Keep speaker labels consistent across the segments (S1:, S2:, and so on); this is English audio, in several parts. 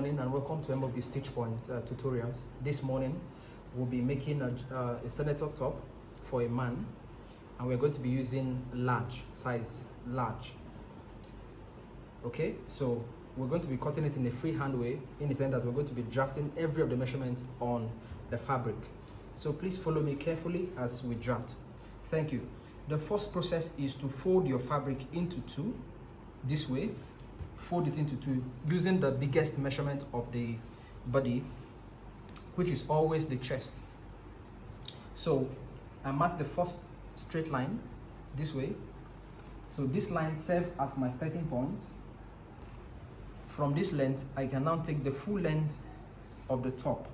S1: Morning and welcome to MOB Stitch Point tutorials. This morning we'll be making a senator top for a man, and we're going to be using size large. Okay, so we're going to be cutting it in a freehand way, in the sense that we're going to be drafting every of the measurements on the fabric. So please follow me carefully as we draft. Thank you. The first process is to fold your fabric into two, this way. Fold it into two using the biggest measurement of the body, which is always the chest. So I mark the first straight line this way. So this line serves as my starting point. From this length, I can now take the full length of the top.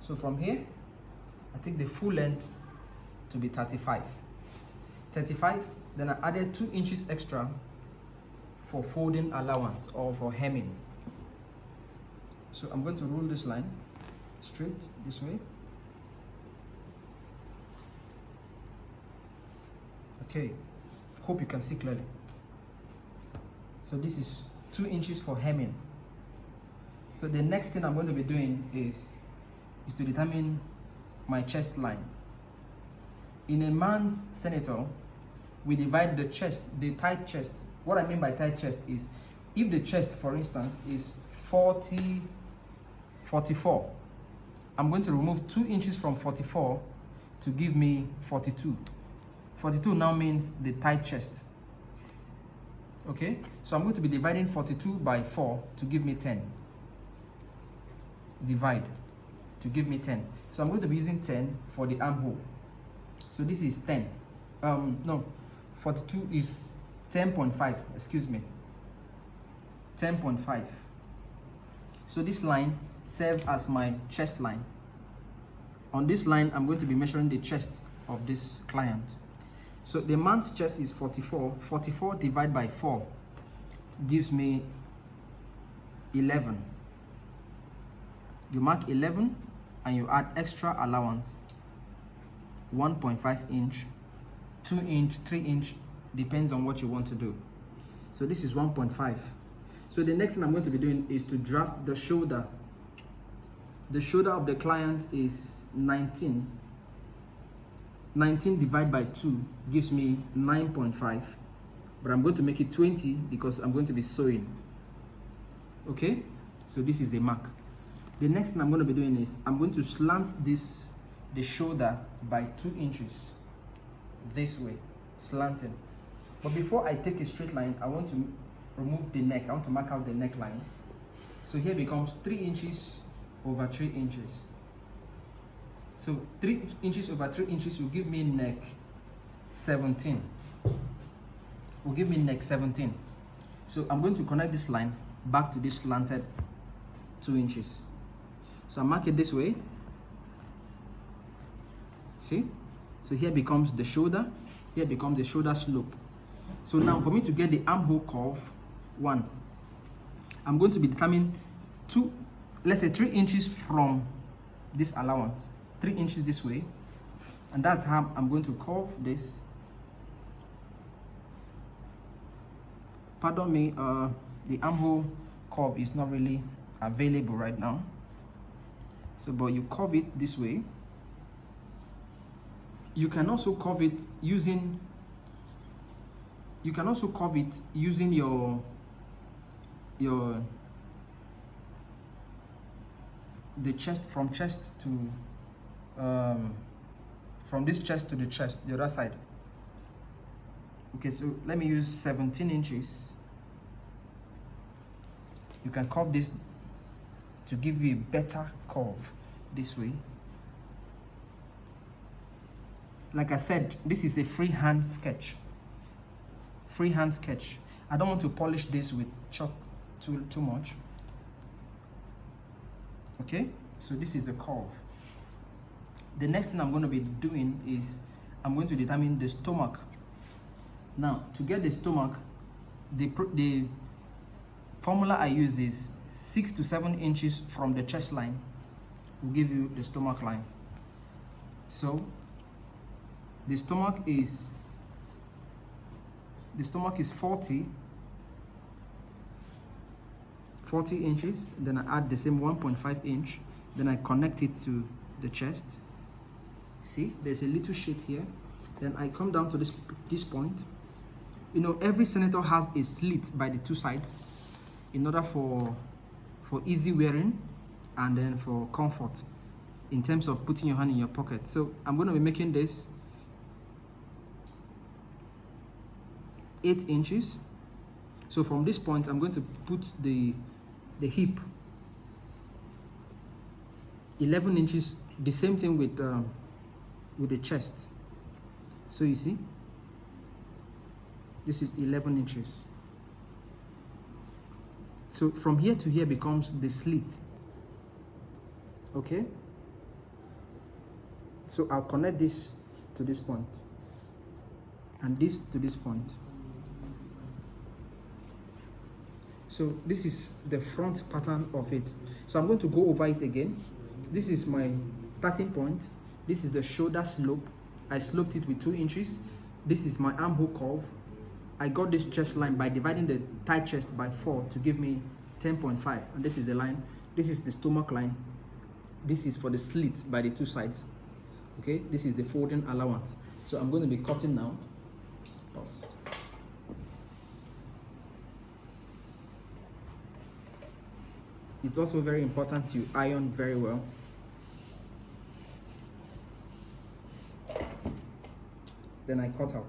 S1: So from here, I take the full length to be 35. Then I added 2 inches extra for folding allowance or for hemming. So I'm going to roll this line straight this way. Okay, hope you can see clearly. So this is 2 inches for hemming. So the next thing I'm going to be doing is to determine my chest line. In a man's senator, we divide the chest, the tight chest. What I mean by tight chest is, if the chest, for instance, is 44, I'm going to remove 2 inches from 44 to give me 42. 42 now means the tight chest. Okay, so I'm going to be dividing 42 by 4 to give me 10. Divide to give me 10. So I'm going to be using 10 for the armhole. So this is 10. No, 42 is 10.5, excuse me, 10.5. So this line serves as my chest line. On this line, I'm going to be measuring the chest of this client. So the man's chest is 44. 44 divided by 4 gives me 11. You mark 11 and you add extra allowance, 1.5 inch, 2 inch, 3 inch, depends on what you want to do. So this is 1.5. So the next thing I'm going to be doing is to draft the shoulder. The shoulder of the client is 19. 19 divided by 2 gives me 9.5. But I'm going to make it 20 because I'm going to be sewing. Okay, so this is the mark. The next thing I'm going to be doing is I'm going to slant the shoulder by 2 inches this way, slanting. But before I take a straight line, I want to remove the neck. I want to mark out the neckline. So here becomes 3 inches over 3 inches. So 3 inches over 3 inches will give me neck 17. Will give me neck 17. So I'm going to connect this line back to this slanted 2 inches. So I mark it this way. See? So here becomes the shoulder. Here becomes the shoulder slope. So now for me to get the armhole curve, 1, I'm going to be determining 2, let's say 3 inches from this allowance, 3 inches this way, and that's how I'm going to curve this. Pardon me, the armhole curve is not really available right now. So, but you curve it this way. You can also curve it using your the chest, from chest to from this chest to the chest, the other side. Okay, so let me use 17 inches. You can curve this to give you a better curve this way. Like I said, this is a freehand sketch. Freehand sketch. I don't want to polish this with chalk too much. Okay, so this is the curve. The next thing I'm going to be doing is I'm going to determine the stomach. Now, to get the stomach, the formula I use is 6 to 7 inches from the chest line will give you the stomach line. So the stomach is 40 40 inches, then I add the same 1.5 inch, then I connect it to the chest. See, there's a little shape here. Then I come down to this point. You know, every senator has a slit by the two sides in order for easy wearing and then for comfort in terms of putting your hand in your pocket. So I'm going to be making this 8 inches. So from this point, I'm going to put the hip 11 inches, the same thing with the chest. So you see, this is 11 inches. So from here to here becomes the slit. Okay, so I'll connect this to this point and this to this point. So this is the front pattern of it. So I'm going to go over it again. This is my starting point. This is the shoulder slope. I sloped it with 2 inches. This is my armhole curve. I got this chest line by dividing the tight chest by 4 to give me 10.5. And this is the line. This is the stomach line. This is for the slit by the two sides. Okay, this is the folding allowance. So I'm going to be cutting now. Pause. It's also very important to iron very well. Then I cut out.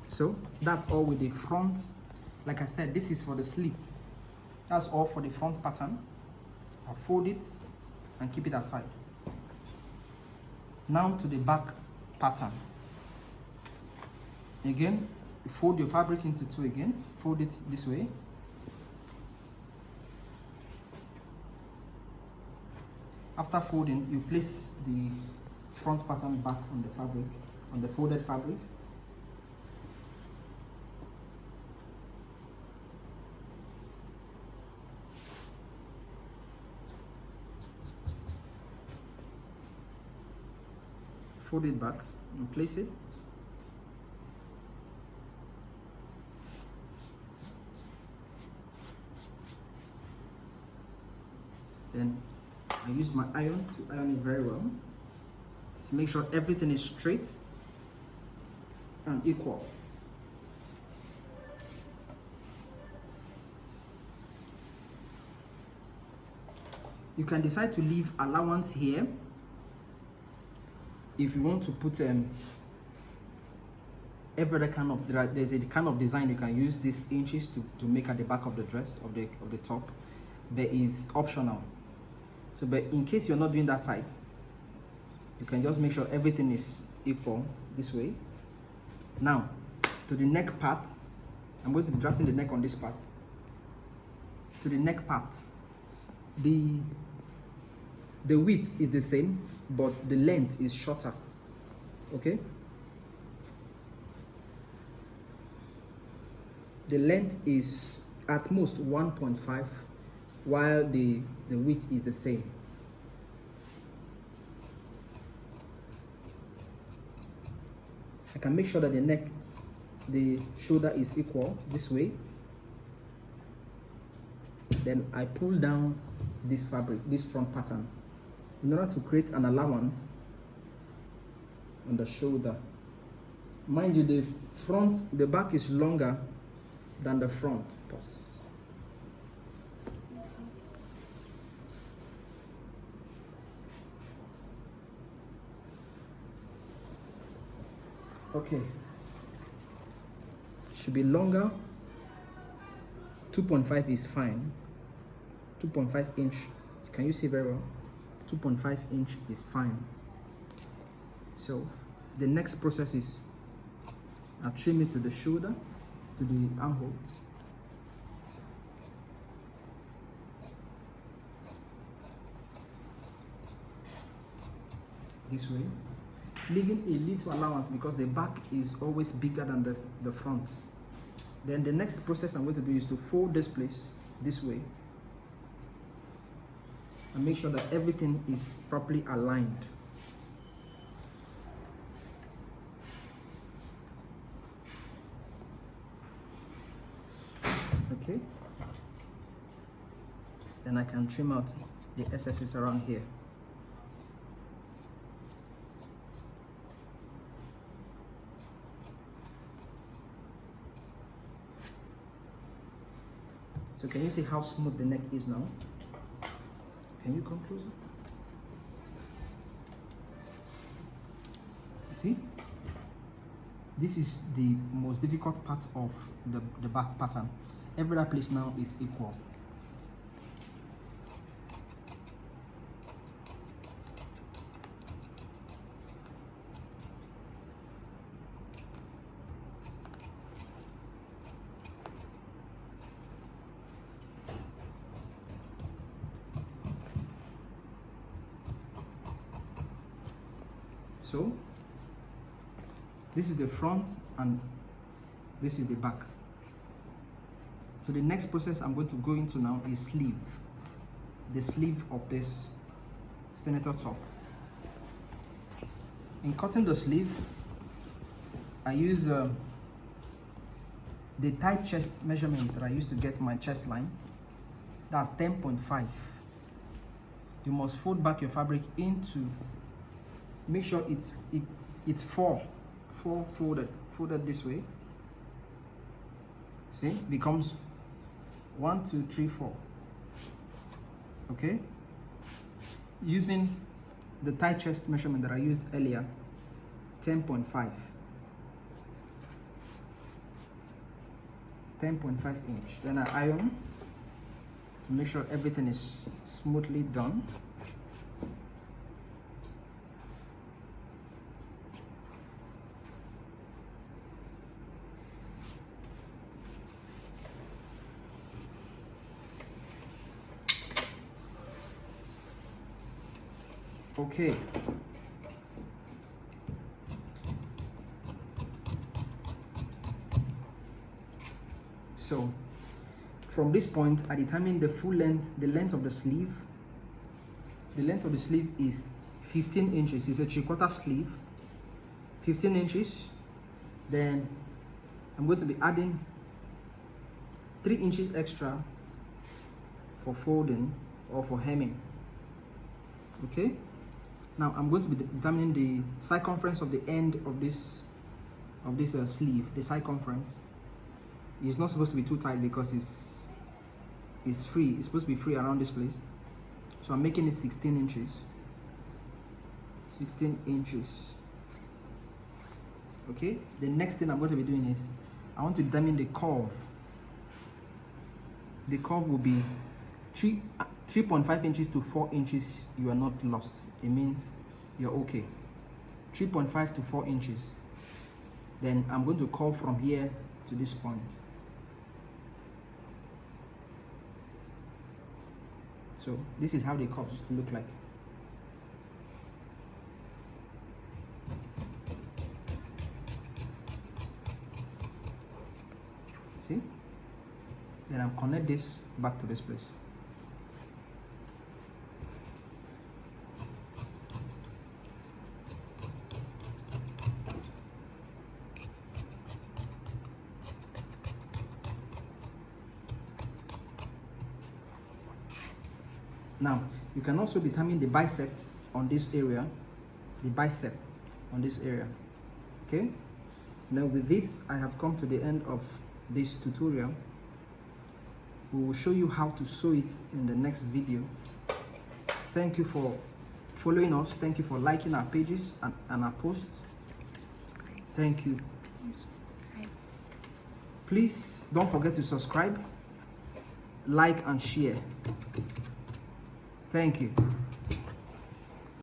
S1: So that's all with the front. Like I said, this is for the slit. That's all for the front pattern. I'll fold it and keep it aside. Now to the back pattern. Again, you fold your fabric into two again. Fold it this way. After folding, you place the front pattern back on the fabric, on the folded fabric. Fold it back and place it. Then I use my iron to iron it very well to make sure everything is straight and equal. You can decide to leave allowance here if you want to put every other kind of, there's a kind of design you can use these inches to make at the back of the dress, of the top, but it's optional. So but in case you're not doing that type, you can just make sure everything is equal this way. Now to the neck part, I'm going to be drafting the neck on this part. To the neck part, the width is the same, but the length is shorter. Okay, the length is at most 1.5, while the width is the same. I can make sure that the shoulder is equal this way. Then I pull down this fabric, this front pattern, in order to create an allowance on the shoulder. Mind you, the back is longer than the front. Pause. Okay, should be longer. 2.5 is fine. 2.5 inch, can you see very well? 2.5 inch is fine. So the next process is I trim it to the shoulder, to the armhole. this way, leaving a little allowance because the back is always bigger than the front. Then the next process I'm going to do is to fold this place this way and make sure that everything is properly aligned. Okay, then I can trim out the excesses around here. So can you see how smooth the neck is now? Can you come closer? See? This is the most difficult part of the back pattern. Every other place now is equal. So this is the front and this is the back. So the next process I'm going to go into now is sleeve. The sleeve of this senator top. In cutting the sleeve, I use the tight chest measurement that I used to get my chest line. That's 10.5. You must fold back your fabric into, make sure it's four folded this way. See, becomes 1, 2, 3, 4. Okay, using the tight chest measurement that I used earlier, 10.5 inch. Then I iron to make sure everything is smoothly done. Okay. So from this point, I determine the full length, the length of the sleeve. The length of the sleeve is 15 inches. It's a 3/4 sleeve, 15 inches. Then I'm going to be adding 3 inches extra for folding or for hemming. Okay. Now I'm going to be determining the circumference of the end of this sleeve. The circumference is not supposed to be too tight because it's free. It's supposed to be free around this place. So I'm making it 16 inches. 16 inches. Okay. The next thing I'm going to be doing is I want to determine the curve. The curve will be 3.5 inches to 4 inches. You are not lost. It means you're okay. 3.5 to 4 inches. Then I'm going to curve from here to this point. So this is how the curves look like. See? Then I'll connect this back to this place. Now, you can also determine the bicep on this area, the bicep on this area. Okay? Now with this, I have come to the end of this tutorial. We will show you how to sew it in the next video. Thank you for following us. Thank you for liking our pages and our posts. Thank you. Please don't forget to subscribe, like and share. Thank you.